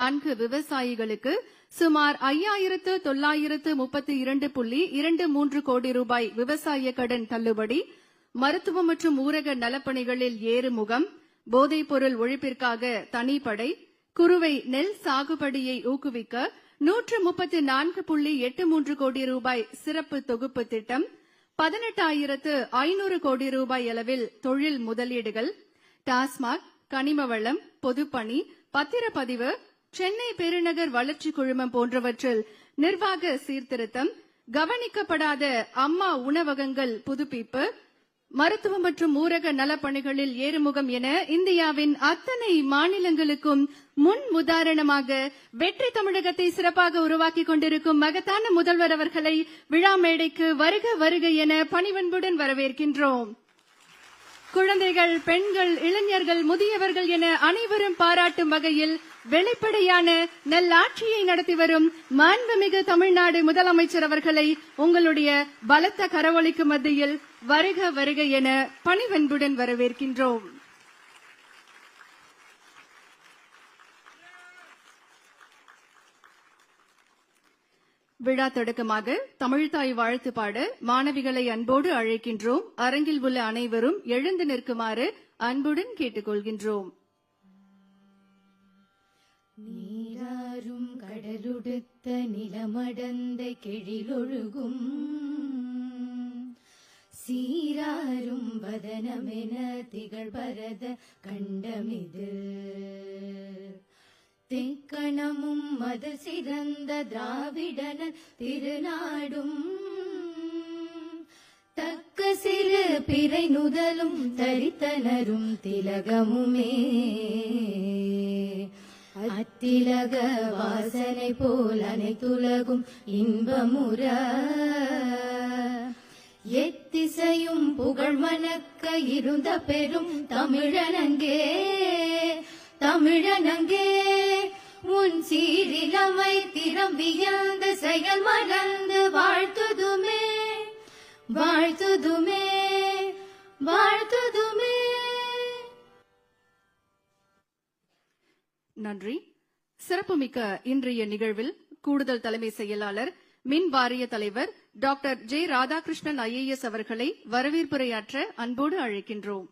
4 விவசாயிகளுக்கு சுமார் 5,932.23 கோடி ரூபாய் விவசாய கடன் தள்ளுபடி, மருத்துவம் மற்றும் ஊரக நலப்பணிகளில் ஏறுமுகம், போதைப்பொருள் ஒழிப்பிற்காக தனிப்படை, குறுவை நெல் சாகுபடியை ஊக்குவிக்க 134.83 கோடி ரூபாய் சிறப்பு தொகுப்பு திட்டம், 18,500 கோடி ரூபாய் அளவில் தொழில் முதலீடுகள், டாஸ்மாக், கனிம வளம், பொதுப்பணி, பத்திரப்பதிவு, சென்னை பெருநகர் வளர்ச்சி குழுமம் போன்றவற்றில் நிர்வாக சீர்திருத்தம், கவனிக்கப்படாத அம்மா உணவகங்கள் புதுப்பிப்பு, மருத்துவம் மற்றும் ஊரக நலப்பணிகளில் ஏறுமுகம் என இந்தியாவின் அத்தனை மாநிலங்களுக்கும் முன் உதாரணமாக வெற்றி தமிழகத்தை சிறப்பாக உருவாக்கிக் கொண்டிருக்கும் மகத்தான முதல்வர் அவர்களை விழா மேடைக்கு வருக வருக என பணிவன்புடன் வரவேற்கின்றோம். குழந்தைகள், பெண்கள், இளைஞர்கள், முதியவர்கள் என அனைவரும் பாராட்டும் வகையில் வெளிப்படையான நல்லாட்சியை நடத்தி வரும் மாண்புமிகு தமிழ்நாடு முதலமைச்சர் அவர்களை உங்களுடைய பலத்த கரவொலிக்கு மத்தியில் வருக வருக என பணிவன்புடன் வரவேற்கின்றோம். விழா தொடக்கமாக தமிழ்தாய் வாழ்த்து பாட மாணவிகளை அன்போடு அழைக்கின்றோம். அரங்கில் உள்ள அனைவரும் எழுந்து நிற்குமாறு அன்புடன் கேட்டுக்கொள்கின்றோம். நீராறும் கடலுடுத்த நிலமடந்த கெழிலொழுகும் சீராரும் வதனமென திகழ் பரத கண்டமிது தெக்கணமும் மது சிறந்த திராவிடன திருநாடும் தக்க சிறு பிறை நுதலும் தரித்தனரும் திலகமுமே அத்திலக வாசனை போல் அனைத்துலகும் இன்பமுற எத்திசையும் புகழ் மணக்க இருந்த பெரும் தமிழனங்கே தமிழனங்கே உன் சீரிலமை திறம் வியந்த செயல் மறந்து வாழ்த்துதுமே வாழ்த்துதுமே வாழ்த்துதுமே. நன்றி. சிறப்புமிக்க இன்றைய நிகழ்வில் கூடுதல் தலைமை செயலாளர், மின் வாரிய தலைவர் டாக்டர் ஜே ராதாகிருஷ்ணன் IAS அவர்களை வரவேற்புரையாற்ற அன்போடு அழைக்கின்றோம்.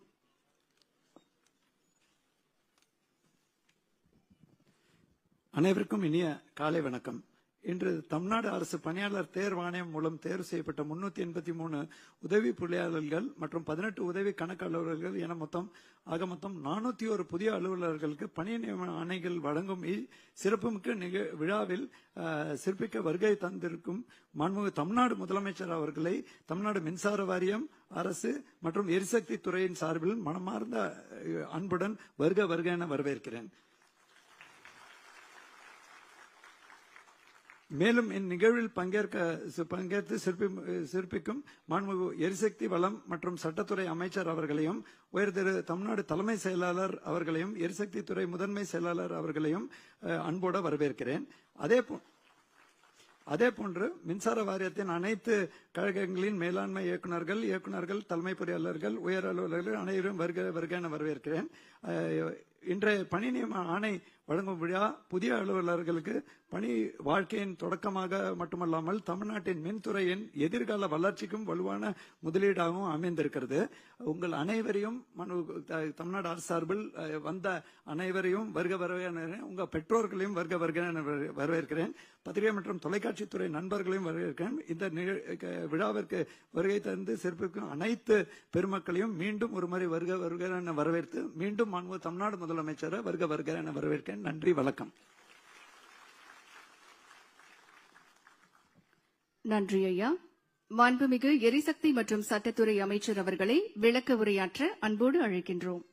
அனைவருக்கும் இனிய காலை வணக்கம். இன்று தமிழ்நாடு அரசு பணியாளர் தேர்வாணையம் மூலம் தேர்வு செய்யப்பட்ட 383 உதவி பொறியாளர்கள் மற்றும் 18 உதவி கணக்கு அலுவலர்கள் என மொத்தம் 401 புதிய அலுவலர்களுக்கு பணி நியமன ஆணைகள் வழங்கும் சிறப்புமிக்க விழாவில் சிறப்பிக்க வருகை தந்திருக்கும் மாண்புமிகு தமிழ்நாடு முதலமைச்சர் அவர்களை தமிழ்நாடு மின்சார வாரியம், அரசு மற்றும் எரிசக்தி துறையின் சார்பில் மனமார்ந்த அன்புடன் வருக வருக என வரவேற்கிறேன். மேலும் இந்நிகழ்வில் பங்கேற்று சிறப்பிக்கும் மாண்புமிகு எரிசக்தி வளம் மற்றும் சட்டத்துறை அமைச்சர் அவர்களையும், உயர்திரு தமிழ்நாடு தலைமை செயலாளர் அவர்களையும், எரிசக்தி துறை முதன்மை செயலாளர் அவர்களையும் அன்போடு வரவேற்கிறேன். அதேபோன்று மின்சார வாரியத்தின் அனைத்து கழகங்களின் மேலாண்மை இயக்குநர்கள், தலைமை பொறியாளர்கள், உயர் அலுவலர்கள் அனைவரும் வருக வருக என வரவேற்கிறேன். இன்றைய பணி நியமன ஆணை வழங்கும் விழா புதிய அலுவலர்களுக்கு பணி வாழ்க்கையின் தொடக்கமாக மட்டுமல்லாமல் தமிழ்நாட்டின் மின்துறையின் எதிர்கால வளர்ச்சிக்கும் வலுவான முதலீடாகவும் அமைந்திருக்கிறது. உங்கள் அனைவரையும் தமிழ்நாடு அரசு சார்பில் வந்த அனைவரையும் வருக வருக, உங்கள் பெற்றோர்களையும் வருக வருக என வரவேற்கிறேன். பத்திரிகை மற்றும் தொலைக்காட்சித்துறை நண்பர்களையும் வரவேற்கிறேன். இந்த விழாவிற்கு வருகை தந்து சிறப்பிக்கும் அனைத்து பெருமக்களையும் மீண்டும் ஒரு முறை வருக வருக என வரவேற்று மீண்டும் தமிழ்நாடு முதலமைச்சரை வருக வருக என வரவேற்கிறேன். நன்றி, வணக்கம். நன்றி ஐயா. மாண்புமிகு எரிசக்தி மற்றும் சட்டத்துறை அமைச்சர் அவர்களை விளக்க உரையாற்ற அன்போடு அழைக்கின்றோம்.